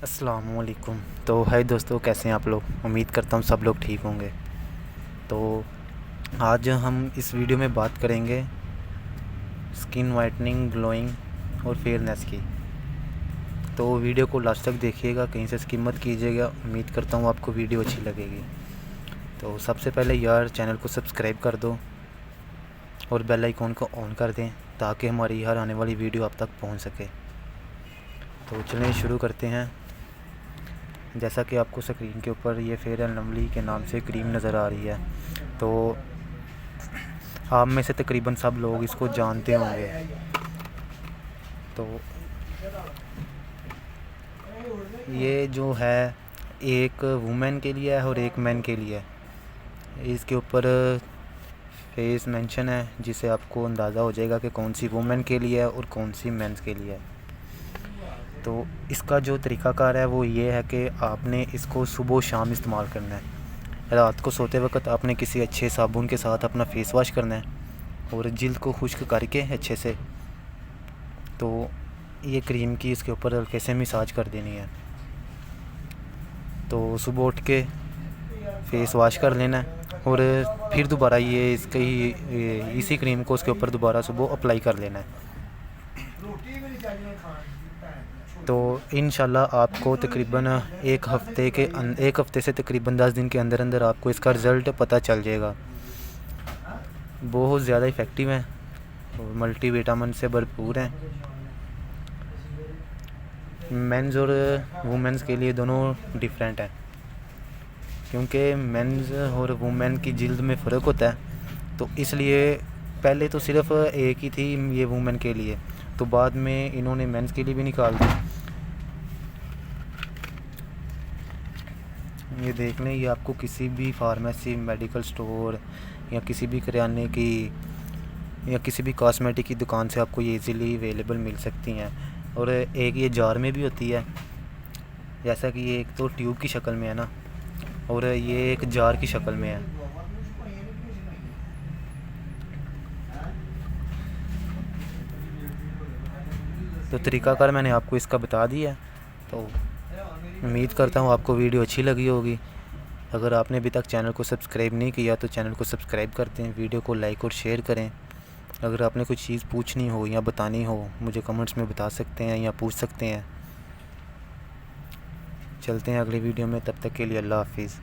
अस्सलामुअलैकुम। तो हाय दोस्तों, कैसे हैं आप लोग? उम्मीद करता हूँ सब लोग ठीक होंगे। तो आज हम इस वीडियो में बात करेंगे स्किन वाइटनिंग, ग्लोइंग और फेयरनेस की। तो वीडियो को लास्ट तक देखिएगा, कहीं से स्किप मत कीजिएगा। उम्मीद करता हूँ आपको वीडियो अच्छी लगेगी। तो सबसे पहले यार चैनल को सब्सक्राइब कर दो और बेल आइकॉन को ऑन कर दें ताकि हमारी हर आने वाली वीडियो आप तक पहुँच सके। तो चलिए शुरू करते हैं। जैसा कि आपको स्क्रीन के ऊपर ये फेयर एंड लवली के नाम से क्रीम नज़र आ रही है, तो आप में से तकरीबन सब लोग इसको जानते होंगे। तो ये जो है एक वुमेन के लिए है और एक मैन के लिए है। इसके ऊपर फेस मेंशन है, जिससे आपको अंदाज़ा हो जाएगा कि कौन सी वुमेन के लिए है और कौन सी मेंस के लिए है। तो इसका जो तरीक़ाकार है वो ये है कि आपने इसको सुबह शाम इस्तेमाल करना है। रात को सोते वक्त आपने किसी अच्छे साबुन के साथ अपना फेस वॉश करना है और जिल्द को खुश्क करके अच्छे से तो ये क्रीम की इसके ऊपर हल्के से मसाज कर देनी है। तो सुबह उठ के फेस वॉश कर लेना है और फिर दोबारा इसी क्रीम को उसके ऊपर दोबारा सुबह अप्लाई कर लेना है। तो इंशाल्लाह आपको तकरीबन एक हफ़्ते से तकरीबन 10 दिन के अंदर अंदर आपको इसका रिज़ल्ट पता चल जाएगा। बहुत ज़्यादा इफ़ेक्टिव है और मल्टीविटामिन से भरपूर है। मेंस और वुमेन्स के लिए दोनों डिफरेंट हैं, क्योंकि मेंस और वुमेन की जिल्द में फ़र्क होता है। तो इसलिए पहले तो सिर्फ़ एक ही थी ये वुमेन के लिए, तो बाद में इन्होंने मेंस के लिए भी निकाल दी। ये देख लें, ये आपको किसी भी फार्मेसी, मेडिकल स्टोर या किसी भी करियाने की या किसी भी कॉस्मेटिक की दुकान से आपको ये इजीली अवेलेबल मिल सकती हैं। और एक ये जार में भी होती है, जैसा कि ये एक तो ट्यूब की शक्ल में है ना, और ये एक जार की शक्ल में है। तो तरीक़ाकार मैंने आपको इसका बता दिया। तो उम्मीद करता हूँ आपको वीडियो अच्छी लगी होगी। अगर आपने अभी तक चैनल को सब्सक्राइब नहीं किया तो चैनल को सब्सक्राइब कर दें, वीडियो को लाइक और शेयर करें। अगर आपने कोई चीज़ पूछनी हो या बतानी हो मुझे कमेंट्स में बता सकते हैं या पूछ सकते हैं। चलते हैं अगली वीडियो में, तब तक के लिए अल्लाह हाफिज़।